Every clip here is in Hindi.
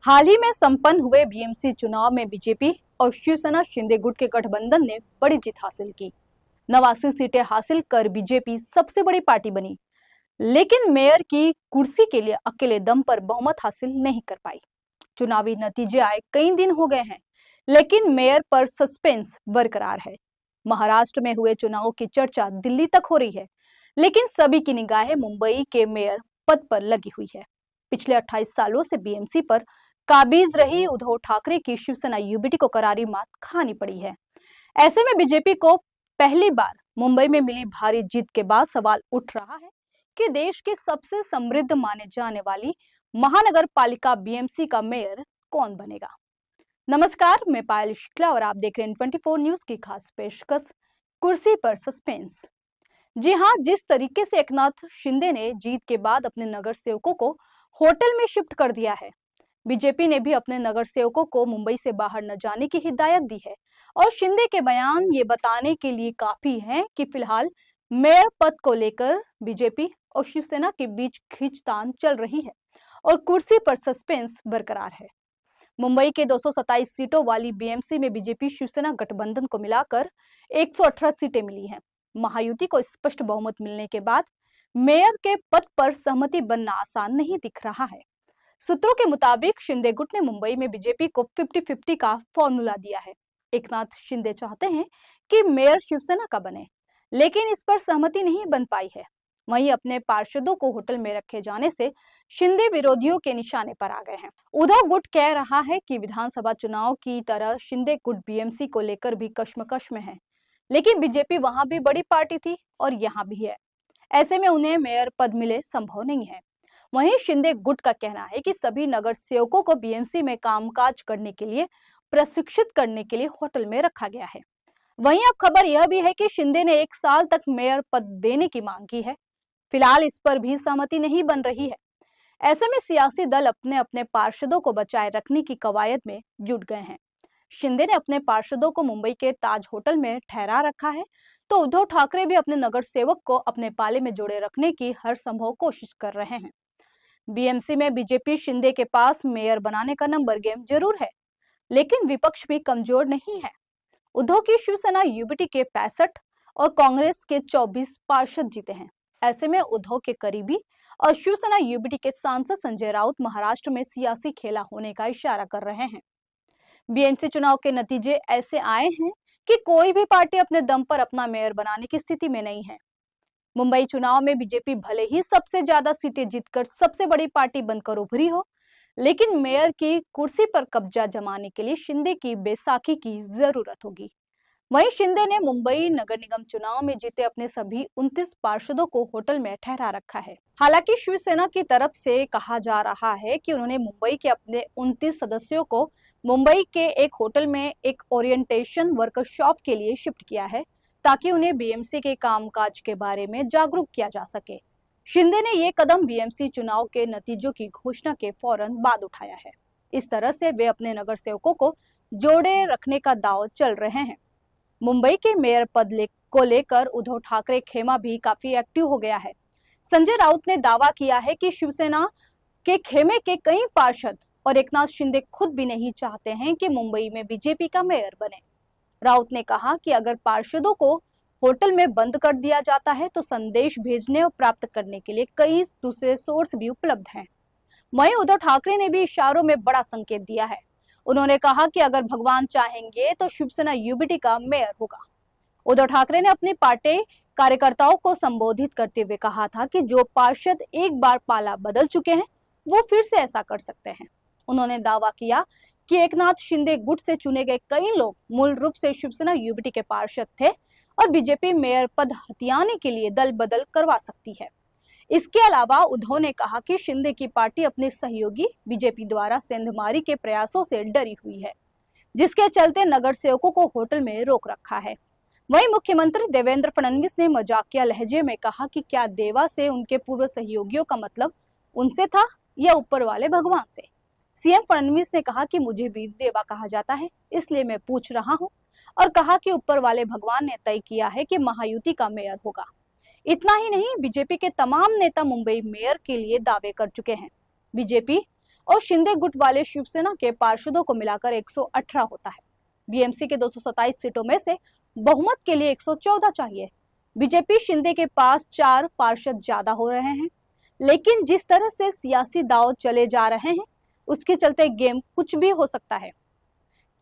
हाल ही में संपन्न हुए बीएमसी चुनाव में बीजेपी और शिवसेना शिंदे गुट के गठबंधन ने बड़ी जीत हासिल की। 89 सीटें हासिल कर बीजेपी सबसे बड़ी पार्टी बनी, लेकिन मेयर की कुर्सी के लिए अकेले दम पर बहुमत हासिल नहीं कर पाई। चुनावी नतीजे आए कई दिन हो गए हैं, लेकिन मेयर पर सस्पेंस बरकरार है। महाराष्ट्र में हुए चुनाव की चर्चा दिल्ली तक हो रही है, लेकिन सभी की निगाहें मुंबई के मेयर पद पर लगी हुई है। पिछले 28 सालों से बीएमसी पर काबिज रही उद्धव ठाकरे की शिवसेना यूबीटी को करारी मात खानी पड़ी है। ऐसे में बीजेपी को पहली बार मुंबई में मिली भारी जीत के बाद सवाल उठ रहा है कि देश की सबसे समृद्ध माने जाने वाली महानगर पालिका बीएमसी का मेयर कौन बनेगा। नमस्कार, मैं पायल शुक्ला और आप देख रहे हैं 24 न्यूज की खास पेशकश कुर्सी पर सस्पेंस। जी हाँ, जिस तरीके से एकनाथ शिंदे ने जीत के बाद अपने नगर सेवकों को होटल में शिफ्ट कर दिया है, बीजेपी ने भी अपने नगर सेवकों को मुंबई से बाहर न जाने की हिदायत दी है। और शिंदे के बयान ये बताने के लिए काफी हैं कि फिलहाल मेयर पद को लेकर बीजेपी और शिवसेना के बीच खींचतान चल रही है और कुर्सी पर सस्पेंस बरकरार है। मुंबई के 227 सीटों वाली बीएमसी में बीजेपी शिवसेना गठबंधन को मिलाकर 118 सीटें मिली हैं। महायुति को स्पष्ट बहुमत मिलने के बाद मेयर के पद पर सहमति बनना आसान नहीं दिख रहा है। सूत्रों के मुताबिक शिंदे गुट ने मुंबई में बीजेपी को 50-50 का फॉर्मूला दिया है। एकनाथ शिंदे चाहते हैं कि मेयर शिवसेना का बने, लेकिन इस पर सहमति नहीं बन पाई है। वहीं अपने पार्षदों को होटल में रखे जाने से शिंदे विरोधियों के निशाने पर आ गए हैं। उद्धव गुट कह रहा है कि विधानसभा चुनाव की तरह शिंदे गुट बीएमसी को लेकर भी कश्मकश में है, लेकिन बीजेपी वहां भी बड़ी पार्टी थी और यहाँ भी है। ऐसे में उन्हें मेयर पद मिले संभव नहीं है। वहीं शिंदे गुट का कहना है कि सभी नगर सेवकों को बीएमसी में कामकाज करने के लिए प्रशिक्षित करने के लिए होटल में रखा गया है। वहीं अब खबर यह भी है कि शिंदे ने 1 साल तक मेयर पद देने की मांग की है। फिलहाल इस पर भी सहमति नहीं बन रही है। ऐसे में सियासी दल अपने अपने पार्षदों को बचाए रखने की कवायद में जुट गए हैं। शिंदे ने अपने पार्षदों को मुंबई के ताज होटल में ठहरा रखा है, तो उद्धव ठाकरे भी अपने नगर सेवक को अपने पाले में जोड़े रखने की हर संभव कोशिश कर रहे हैं। बीएमसी में बीजेपी शिंदे के पास मेयर बनाने का नंबर गेम जरूर है, लेकिन विपक्ष भी कमजोर नहीं है। उद्धव की शिवसेना यूबीटी के 65 और कांग्रेस के 24 पार्षद जीते हैं। ऐसे में उद्धव के करीबी और शिवसेना यूबीटी के सांसद संजय राउत महाराष्ट्र में सियासी खेला होने का इशारा कर रहे हैं। बीएमसी चुनाव के नतीजे ऐसे आए हैं कि कोई भी पार्टी अपने दम पर अपना मेयर बनाने की स्थिति में नहीं है। मुंबई चुनाव में बीजेपी भले ही सबसे ज्यादा सीटें जीतकर सबसे बड़ी पार्टी बनकर उभरी हो, लेकिन मेयर की कुर्सी पर कब्जा जमाने के लिए शिंदे की बैसाखी की जरूरत होगी। वहीं शिंदे ने मुंबई नगर निगम चुनाव में जीते अपने सभी 29 पार्षदों को होटल में ठहरा रखा है। हालांकि शिवसेना की तरफ से कहा जा रहा है कि उन्होंने मुंबई के अपने 29 सदस्यों को मुंबई के एक होटल में एक ओरिएंटेशन वर्कशॉप के लिए शिफ्ट किया है, ताकि उन्हें बीएमसी के कामकाज के बारे में जागरूक किया जा सके। शिंदे ने ये कदम बीएमसी चुनाव के नतीजों की घोषणा के फौरन बाद उठाया है। इस तरह से वे अपने नगर सेवकों को जोड़े रखने का दांव चल रहे हैं। मुंबई के मेयर पद को लेकर उद्धव ठाकरे खेमा भी काफी एक्टिव हो गया है। संजय राउत ने दावा किया है कि शिवसेना के खेमे के कई पार्षद और एकनाथ शिंदे खुद भी नहीं चाहते हैं कि मुंबई में बीजेपी का मेयर बने। राउत ने कहा कि अगर पार्षदों को होटल में बंद कर दिया जाता है तो संदेश भेजने और प्राप्त करने के लिए कई दूसरे सोर्स भी उपलब्ध हैं। वहीं उद्धव ठाकरे ने भी इशारों में बड़ा संकेत दिया है। उन्होंने कहा कि अगर भगवान चाहेंगे तो शिवसेना यूबीटी का मेयर होगा। उद्धव ठाकरे ने अपनी पार्टी कार्यकर्ताओं को संबोधित करते हुए कहा था कि जो पार्षद एक बार पाला बदल चुके हैं वो फिर से ऐसा कर सकते हैं। उन्होंने दावा किया कि एकनाथ शिंदे गुट से चुने गए कई लोग मूल रूप से शिवसेना यूबीटी के पार्षद थे और बीजेपी मेयर पद हथियाने के लिए दल बदल करवा सकती है। इसके अलावा उद्धव ने कहा कि शिंदे की पार्टी अपने सहयोगी बीजेपी द्वारा सेंधमारी के प्रयासों से डरी हुई है, जिसके चलते नगर सेवकों को होटल में रोक रखा है। वहीं मुख्यमंत्री देवेंद्र फडणवीस ने मजाकिया लहजे में कहा कि क्या देवा से उनके पूर्व सहयोगियों का मतलब उनसे था या ऊपर वाले भगवान से। सीएम फडणवीस ने कहा कि मुझे भी देवा कहा जाता है, इसलिए मैं पूछ रहा हूं, और कहा कि ऊपर वाले भगवान ने तय किया है कि महायुति का मेयर होगा। इतना ही नहीं, बीजेपी के तमाम नेता मुंबई मेयर के लिए दावे कर चुके हैं। बीजेपी और शिंदे गुट वाले शिवसेना के पार्षदों को मिलाकर 118 होता है। बीएमसी के 227 सीटों में से बहुमत के लिए 114 चाहिए। बीजेपी शिंदे के पास 4 पार्षद ज्यादा हो रहे हैं, लेकिन जिस तरह से सियासी दांव चले जा रहे हैं उसके चलते गेम कुछ भी हो सकता है,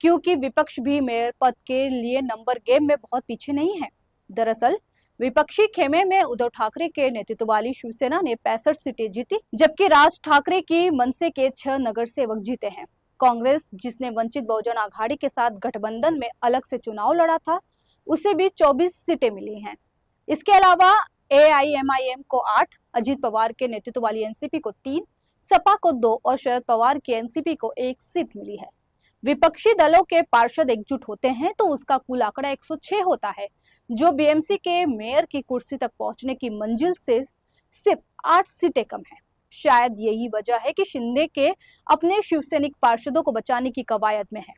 क्योंकि विपक्ष भी मेयर पद के लिए नंबर गेम में बहुत पीछे नहीं है। दरअसल विपक्षी खेमे में उद्धव ठाकरे के नेतृत्व वाली शिवसेना ने 65 सीटें जीती, जबकि राज ठाकरे की मनसे के 6 नगर सेवक जीते हैं। कांग्रेस, जिसने वंचित बहुजन आघाड़ी के साथ गठबंधन में अलग से चुनाव लड़ा था, उसे भी 24 सीटें मिली हैं। इसके अलावा एआईएमआईएम को 8, अजीत पवार के नेतृत्व वाली एनसीपी को 3, सपा को 2 और शरद पवार की एनसीपी को 1 सीट मिली है। विपक्षी दलों के पार्षद एकजुट होते हैं तो उसका कुल आंकड़ा 106 होता है, जो बीएमसी के मेयर की कुर्सी तक पहुंचने की मंजिल से सिर्फ 8 सीटें कम है। शायद यही वजह है कि शिंदे के अपने शिवसैनिक पार्षदों को बचाने की कवायद में है।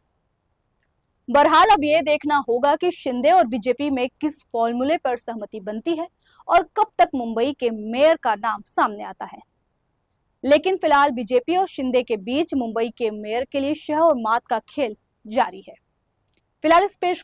बहरहाल अब ये देखना होगा कि शिंदे और बीजेपी में किस फॉर्मूले पर सहमति बनती है और कब तक मुंबई के मेयर का नाम सामने आता है। लेकिन फिलहाल बीजेपी और शिंदे के बीच मुंबई के मेयर के लिए शह और मात का खेल जारी है। फिलहाल इस पेश